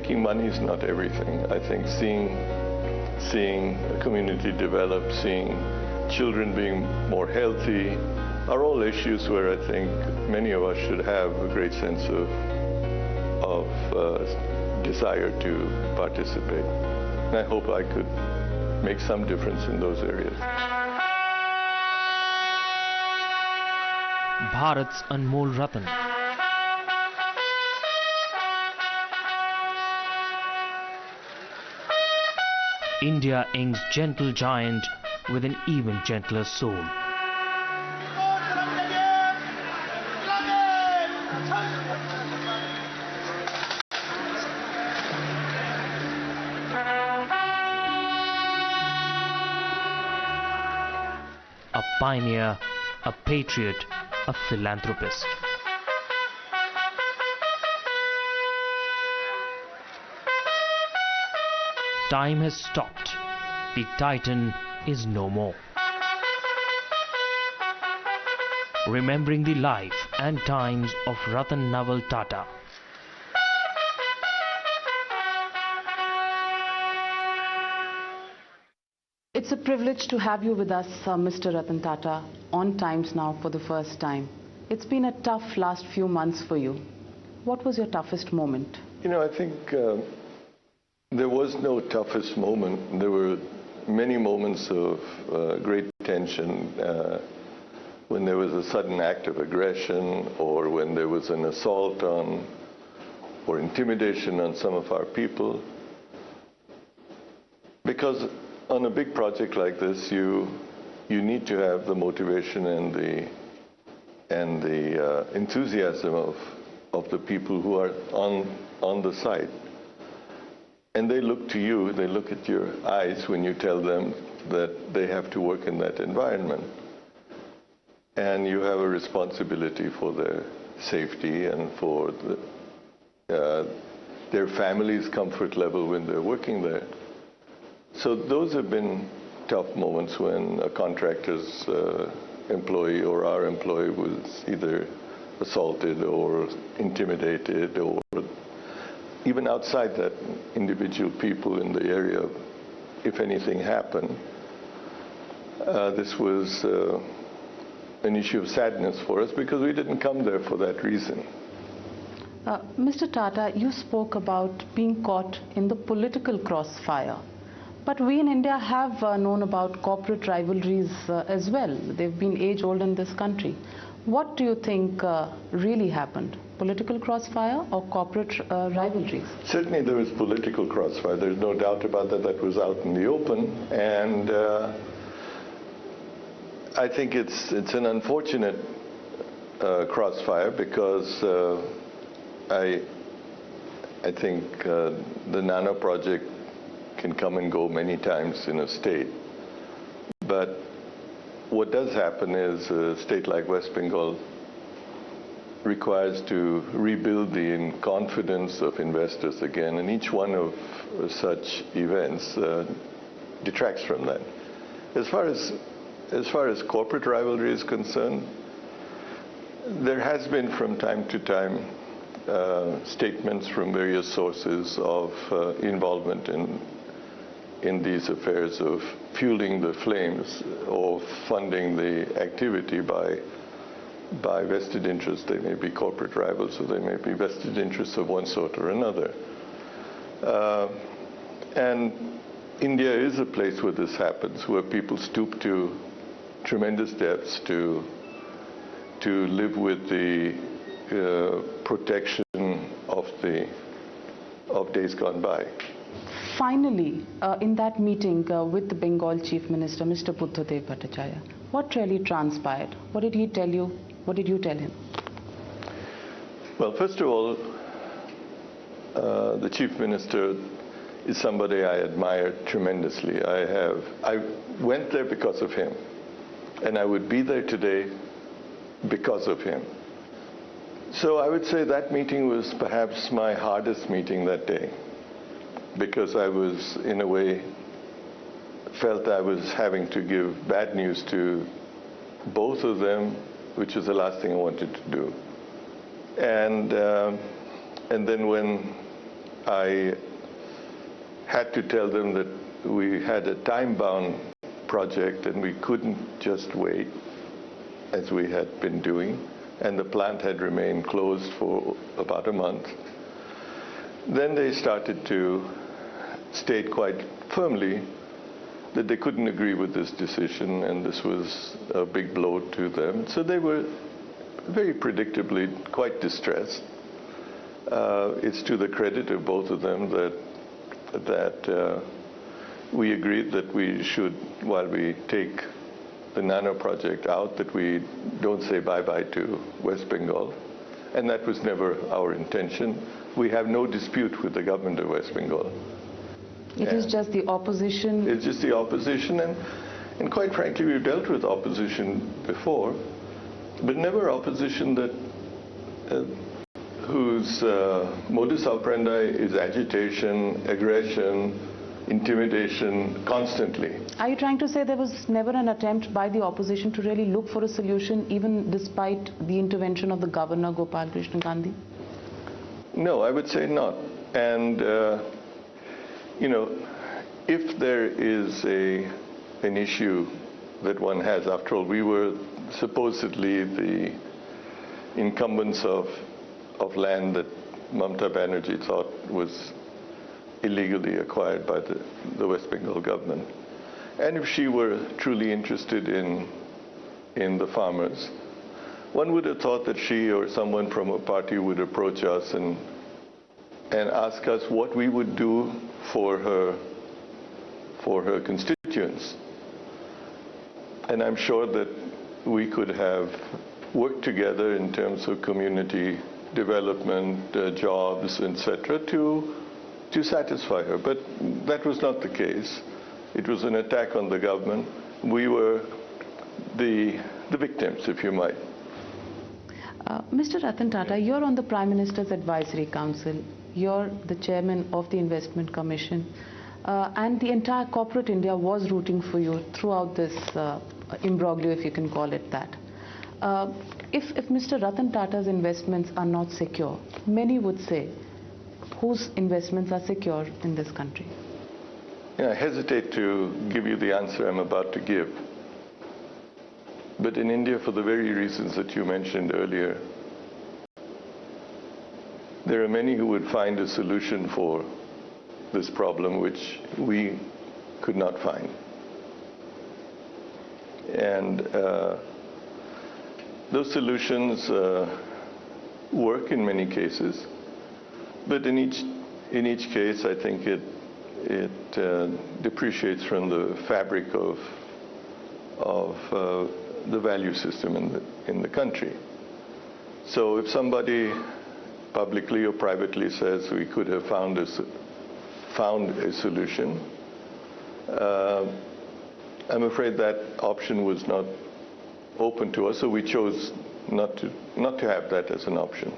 making money is not everything. I think seeing a community develop, seeing children being more healthy are all issues where I think many of us should have a great sense of desire to participate. And I hope I could make some difference in those areas. Bharat's Anmol Ratan. India Inc.'s gentle giant with an even gentler soul. A pioneer, a patriot, a philanthropist. Time has stopped. The Titan is no more. Remembering the life and times of Ratan Tata. It's a privilege to have you with us, Mr. Ratan Tata, on Times Now for the first time. It's been a tough last few months for you. What was your toughest moment? You know, I think there was no toughest moment. There were many moments of great tension when there was a sudden act of aggression, or when there was an assault on or intimidation on some of our people. Because on a big project like this, you need to have the motivation and the enthusiasm of the people who are on the site. And they look to you, they look at your eyes when you tell them that they have to work in that environment. And you have a responsibility for their safety and for their family's comfort level when they're working there. So those have been tough moments when a contractor's employee or our employee was either assaulted or intimidated, or even outside that, individual people in the area, if anything happened. This was an issue of sadness for us because we didn't come there for that reason. Mr. Tata, you spoke about being caught in the political crossfire. But we in India have known about corporate rivalries as well. They've been age-old in this country. What do you think really happened? Political crossfire or corporate rivalries? Certainly there was political crossfire. There's no doubt about that. That was out in the open. And I think it's an unfortunate crossfire because I think the Nano project can come and go many times in a state. But what does happen is a state like West Bengal requires to rebuild the confidence of investors again, and each one of such events detracts from that. As far as corporate rivalry is concerned, there has been from time to time statements from various sources of involvement in these affairs of fueling the flames or funding the activity by vested interests. They may be corporate rivals, or they may be vested interests of one sort or another. And India is a place where this happens, where people stoop to tremendous depths to live with the protection of days gone by. Finally, in that meeting with the Bengal Chief Minister, Mr. Buddhadev Bhattacharya, what really transpired? What did he tell you? What did you tell him? Well, first of all, the Chief Minister is somebody I admire tremendously. I went there because of him, and I would be there today because of him. So I would say that meeting was perhaps my hardest meeting that day, because I was, in a way, felt I was having to give bad news to both of them, which is the last thing I wanted to do. And then when I had to tell them that we had a time-bound project and we couldn't just wait as we had been doing, and the plant had remained closed for about a month. Then they started to state quite firmly that they couldn't agree with this decision, and this was a big blow to them. So they were very predictably quite distressed. It's to the credit of both of them that we agreed that we should, while we take the Nano project out, that we don't say bye-bye to West Bengal. And that was never our intention. We have no dispute with the government of West Bengal. It is just the opposition. It's just the opposition, and quite frankly, we've dealt with opposition before, but never opposition that whose modus operandi is agitation, aggression, intimidation constantly. Are you trying to say there was never an attempt by the opposition to really look for a solution, even despite the intervention of the governor, Gopal Krishna Gandhi? No, I would say not. And you know, if there is an issue that one has, after all, we were supposedly the incumbents of land that Mamata Banerjee thought was illegally acquired by the West Bengal government. And if she were truly interested in the farmers, one would have thought that she or someone from a party would approach us and ask us what we would do for her constituents. And I'm sure that we could have worked together in terms of community development, jobs, etc., to satisfy her. But that was not the case. It was an attack on the government. We were the victims, if you might. Mr. Ratan Tata, you're on the Prime Minister's Advisory Council. You're the chairman of the Investment Commission. And the entire corporate India was rooting for you throughout this imbroglio, if you can call it that. If Mr. Ratan Tata's investments are not secure, many would say, whose investments are secure in this country? I hesitate to give you the answer I'm about to give. But in India, for the very reasons that you mentioned earlier, there are many who would find a solution for this problem which we could not find. And those solutions work in many cases, but in each case, I think it depreciates from the fabric of the value system in the country. So if somebody publicly or privately says we could have found a solution, I'm afraid that option was not open to us, so we chose not to have that as an option.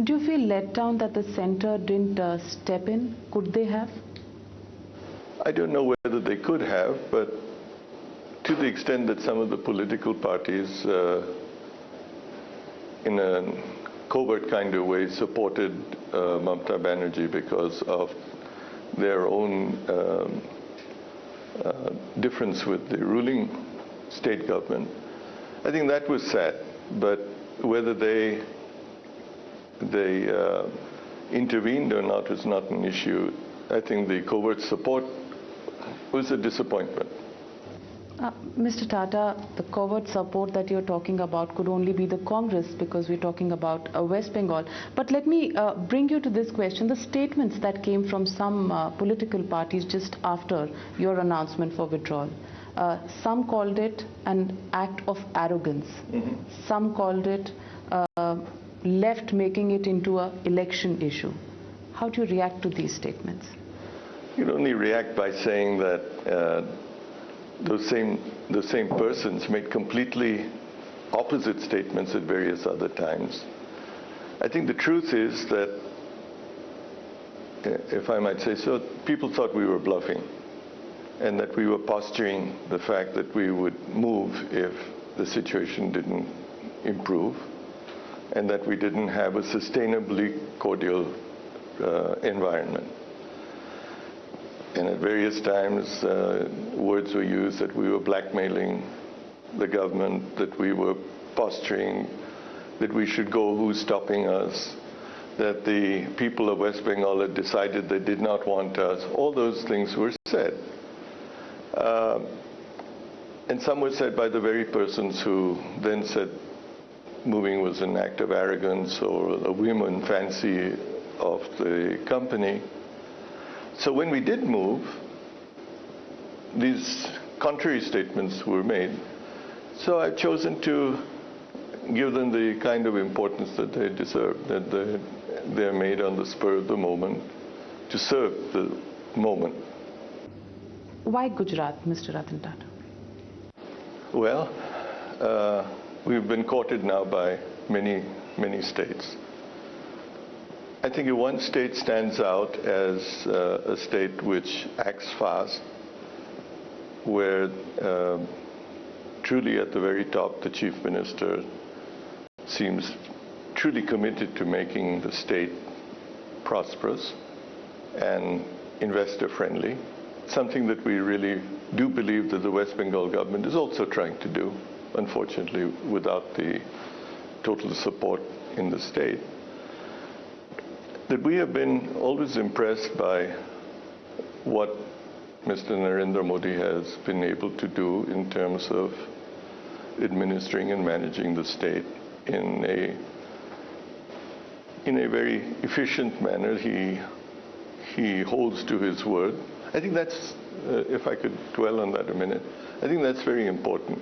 Do you feel let down that the center didn't step in? Could they have? I don't know whether they could have, but to the extent that some of the political parties in a covert kind of way supported Mamata Banerjee because of their own difference with the ruling state government, I think that was sad. But whether they intervened or not is not an issue. I think the covert support was a disappointment. Mr. Tata, the covert support that you're talking about could only be the Congress, because we're talking about West Bengal. But let me bring you to this question. The statements that came from some political parties just after your announcement for withdrawal, some called it an act of arrogance. Mm-hmm. Some called it left making it into an election issue. How do you react to these statements? You only react by saying that those same persons made completely opposite statements at various other times. I think the truth is that, if I might say so, people thought we were bluffing and that we were posturing the fact that we would move if the situation didn't improve, and that we didn't have a sustainably cordial environment. And at various times, words were used that we were blackmailing the government, that we were posturing, that we should go, who's stopping us, that the people of West Bengal had decided they did not want us. All those things were said. And some were said by the very persons who then said moving was an act of arrogance or a women fancy of the company. So when we did move, these contrary statements were made. So I've chosen to give them the kind of importance that they deserve, that they're made on the spur of the moment to serve the moment. Why Gujarat, Mr. Ratan Tata? Well, we've been courted now by many, many states. I think if one state stands out as a state which acts fast, where truly at the very top the chief minister seems truly committed to making the state prosperous and investor-friendly, something that we really do believe that the West Bengal government is also trying to do, unfortunately, without the total support in the state. That we have been always impressed by what Mr. Narendra Modi has been able to do in terms of administering and managing the state in a very efficient manner. He holds to his word. I think that's, if I could dwell on that a minute, I think that's very important.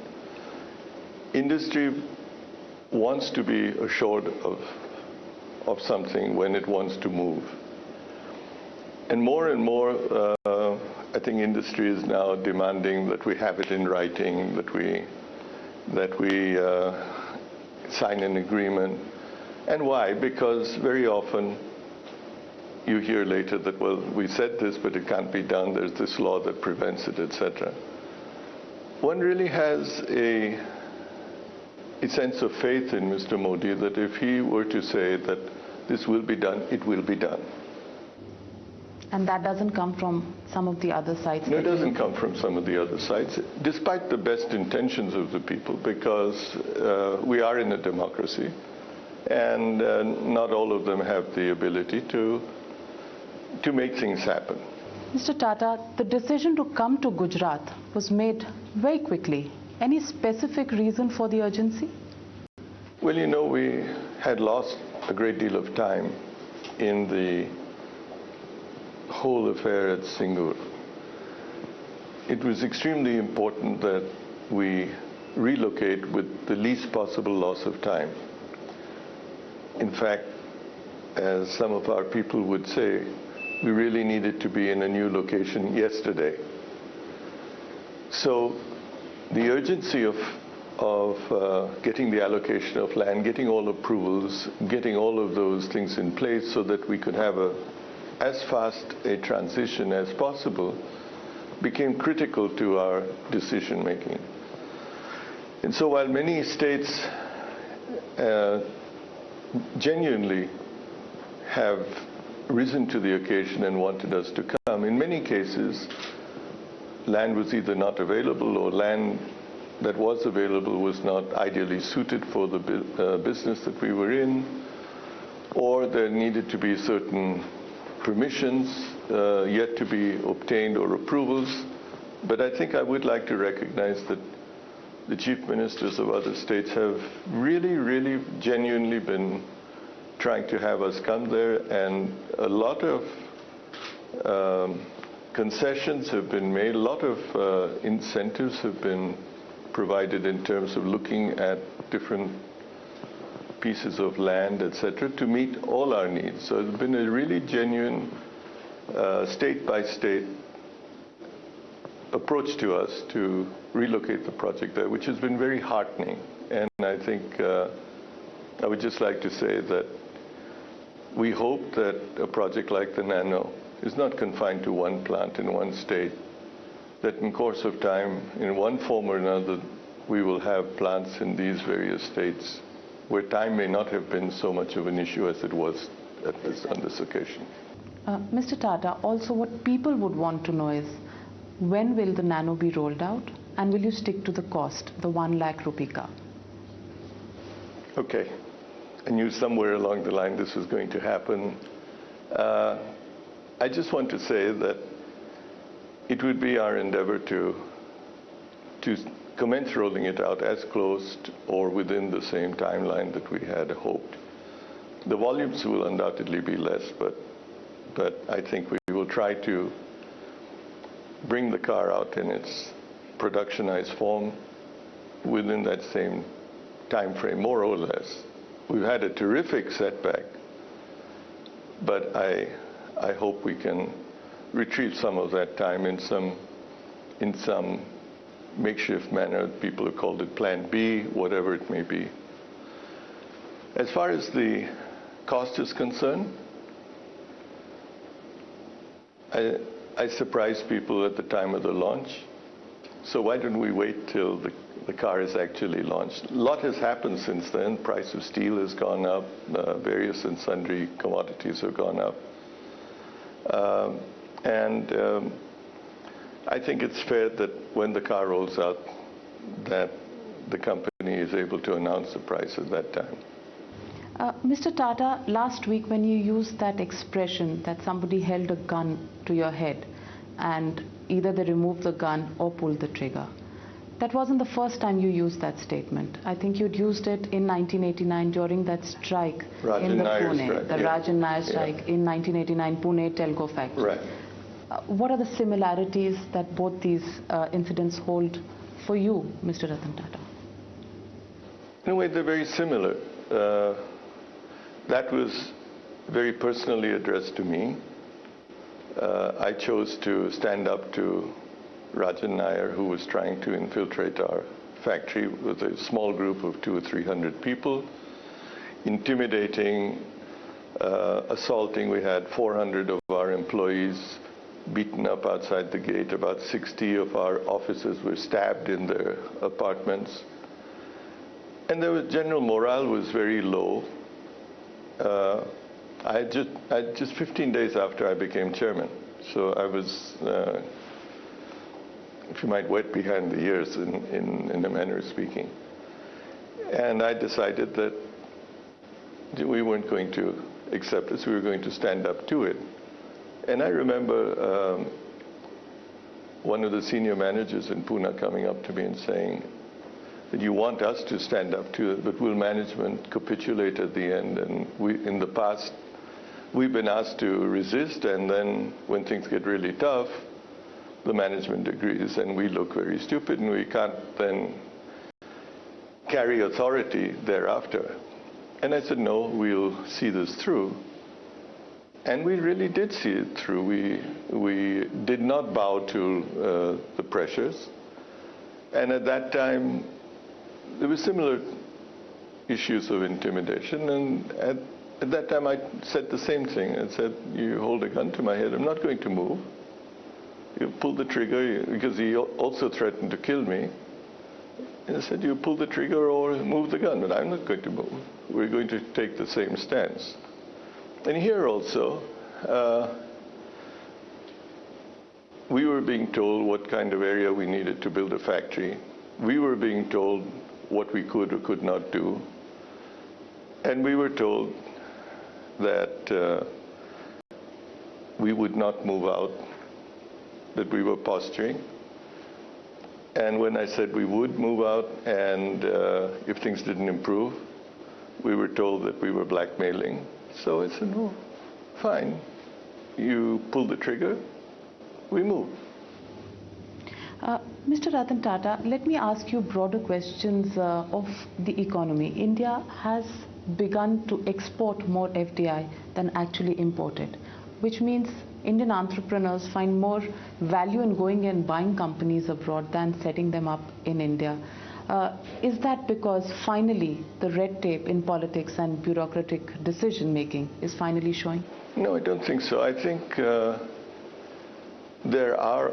Industry wants to be assured of something when it wants to move. And more, I think industry is now demanding that we have it in writing, that we sign an agreement. And why? Because very often you hear later that, well, we said this, but it can't be done. There's this law that prevents it, etc. One really has a sense of faith in Mr. Modi that if he were to say that this will be done, it will be done. And that doesn't come from some of the other sides? No, it doesn't come from some of the other sides, despite the best intentions of the people, because we are in a democracy, and not all of them have the ability to make things happen. Mr. Tata, the decision to come to Gujarat was made very quickly. Any specific reason for the urgency? Well, you know, we had lost a great deal of time in the whole affair at Singur. It was extremely important that we relocate with the least possible loss of time. In fact, as some of our people would say, we really needed to be in a new location yesterday. So the urgency of getting the allocation of land, getting all approvals, getting all of those things in place so that we could have as fast a transition as possible became critical to our decision making. And so while many states genuinely have risen to the occasion and wanted us to come, in many cases land was either not available or land that was available was not ideally suited for the business that we were in, or there needed to be certain permissions yet to be obtained or approvals. But I think I would like to recognize that the chief ministers of other states have really, really genuinely been trying to have us come there, and a lot of concessions have been made, a lot of incentives have been provided in terms of looking at different pieces of land, etc., to meet all our needs. So it's been a really genuine state-by-state approach to us to relocate the project there, which has been very heartening. And I think I would just like to say that we hope that a project like the Nano is not confined to one plant in one state, that in course of time, in one form or another, we will have plants in these various states where time may not have been so much of an issue as it was on this occasion. Mr. Tata, also what people would want to know is, when will the Nano be rolled out, and will you stick to the cost, the 1 lakh rupee car? Okay. I knew somewhere along the line this was going to happen. I just want to say that it would be our endeavor to commence rolling it out as close or within the same timeline that we had hoped. The volumes will undoubtedly be less, but I think we will try to bring the car out in its productionized form within that same time frame, more or less. We've had a terrific setback, but I hope we can retrieve some of that time in some makeshift manner. People have called it Plan B, whatever it may be. As far as the cost is concerned, I surprised people at the time of the launch. So why don't we wait till the car is actually launched? A lot has happened since then. Price of steel has gone up. Various and sundry commodities have gone up. I think it's fair that when the car rolls out, that the company is able to announce the price at that time. Mr. Tata, last week when you used that expression that somebody held a gun to your head and either they removed the gun or pulled the trigger, that wasn't the first time you used that statement. I think you'd used it in 1989 during that strike in the Pune, the Ratan Tata strike in 1989, Pune Telco factory. Right. What are the similarities that both these incidents hold for you, Mr. Ratan Tata? In a way, they're very similar. That was very personally addressed to me. I chose to stand up to Rajan Nair, who was trying to infiltrate our factory with a small group of 200 or 300 people, intimidating, assaulting. We had 400 of our employees beaten up outside the gate. About 60 of our officers were stabbed in their apartments. And general morale was very low. Just 15 days after I became chairman, so I was, if you might, wet behind the ears in a manner of speaking. And I decided that we weren't going to accept this, we were going to stand up to it. And I remember one of the senior managers in Pune coming up to me and saying that you want us to stand up to it, but will management capitulate at the end? And in the past, we've been asked to resist, and then when things get really tough, the management agrees, and we look very stupid, and we can't then carry authority thereafter. And I said, no, we'll see this through. And we really did see it through. We did not bow to the pressures. And at that time, there were similar issues of intimidation. And at that time, I said the same thing. I said, you hold a gun to my head, I'm not going to move. You pull the trigger, because he also threatened to kill me. And I said, you pull the trigger or move the gun, but I'm not going to move. We're going to take the same stance. And here also, we were being told what kind of area we needed to build a factory. We were being told what we could or could not do. And we were told that we would not move out, that we were posturing. And when I said we would move out and if things didn't improve, we were told that we were blackmailing. So I said, no, fine. You pull the trigger, we move. Mr. Ratan Tata, let me ask you broader questions of the economy. India has begun to export more FDI than actually import it, which means Indian entrepreneurs find more value in going and buying companies abroad than setting them up in India. Is that because finally the red tape in politics and bureaucratic decision making is finally showing? No, I don't think so. I think there are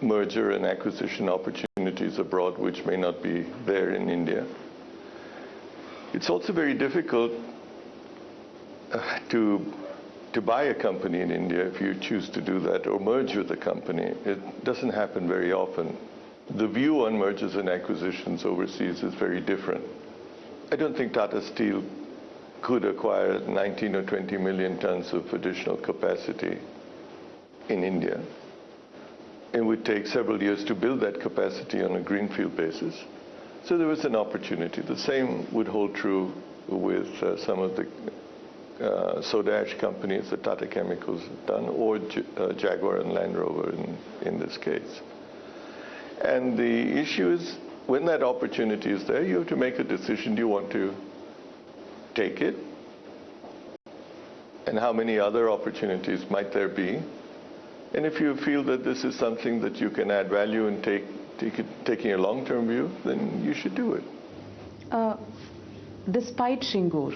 merger and acquisition opportunities abroad which may not be there in India. It's also very difficult to buy a company in India, if you choose to do that, or merge with a company, it doesn't happen very often. The view on mergers and acquisitions overseas is very different. I don't think Tata Steel could acquire 19 or 20 million tons of additional capacity in India. It would take several years to build that capacity on a greenfield basis. So there was an opportunity. The same would hold true with some of the soda ash companies that Tata Chemicals have done, or Jaguar and Land Rover in this case. And the issue is, when that opportunity is there, you have to make a decision. Do you want to take it? And how many other opportunities might there be? And if you feel that this is something that you can add value and taking a long-term view, then you should do it. Despite Shingur,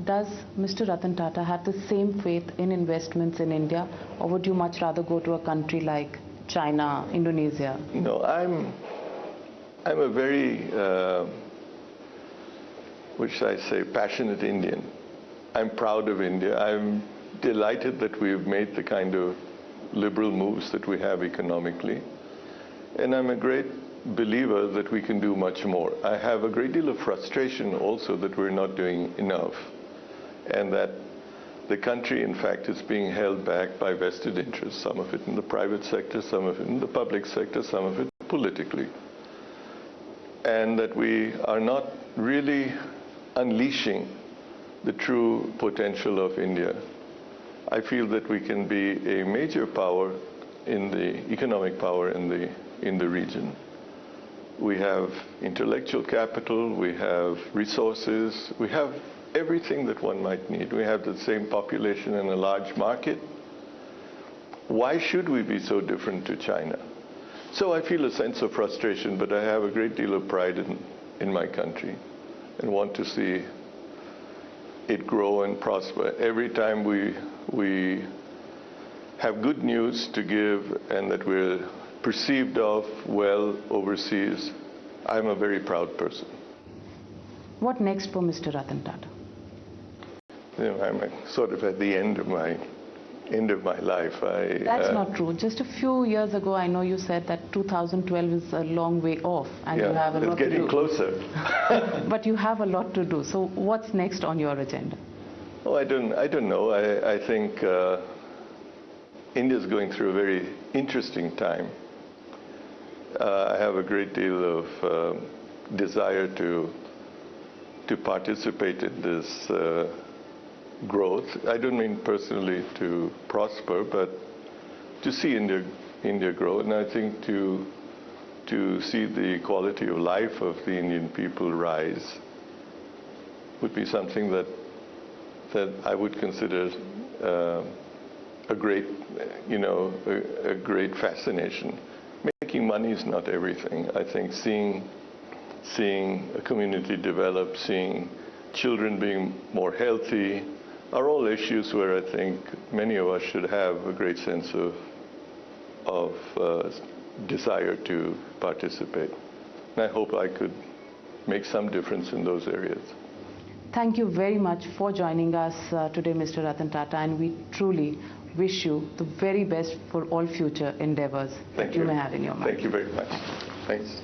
does Mr. Ratan Tata have the same faith in investments in India, or would you much rather go to a country like China, Indonesia? No, I'm a very, what should I say, passionate Indian. I'm proud of India. I'm delighted that we've made the kind of liberal moves that we have economically. And I'm a great believer that we can do much more. I have a great deal of frustration also that we're not doing enough, and that the country, in fact, is being held back by vested interests, some of it in the private sector, some of it in the public sector, some of it politically. And that we are not really unleashing the true potential of India. I feel that we can be a major power in the economic power in the region. We have intellectual capital, we have resources, we have everything that one might need. We have the same population and a large market. Why should we be so different to China? So I feel a sense of frustration, but I have a great deal of pride in my country and want to see it grow and prosper. Every time we have good news to give and that we're perceived of well overseas, I'm a very proud person. What next for Mr. Ratan Tata? You know, I'm sort of at the end of my life. That's not true. Just a few years ago, I know you said that 2012 is a long way off, and yeah, you have a lot to do. it's getting closer. But you have a lot to do. So what's next on your agenda? Oh, I don't know. I think India's going through a very interesting time. I have a great deal of desire to participate in this growth. I don't mean personally to prosper, but to see India grow, and I think to see the quality of life of the Indian people rise would be something that I would consider a great, a great fascination. Making money is not everything. I think seeing a community develop, seeing children being more healthy, are all issues where I think many of us should have a great sense of desire to participate. And I hope I could make some difference in those areas. Thank you very much for joining us today, Mr. Ratan Tata, and we truly wish you the very best for all future endeavors that you may have in your mind. Thank you very much. Thanks.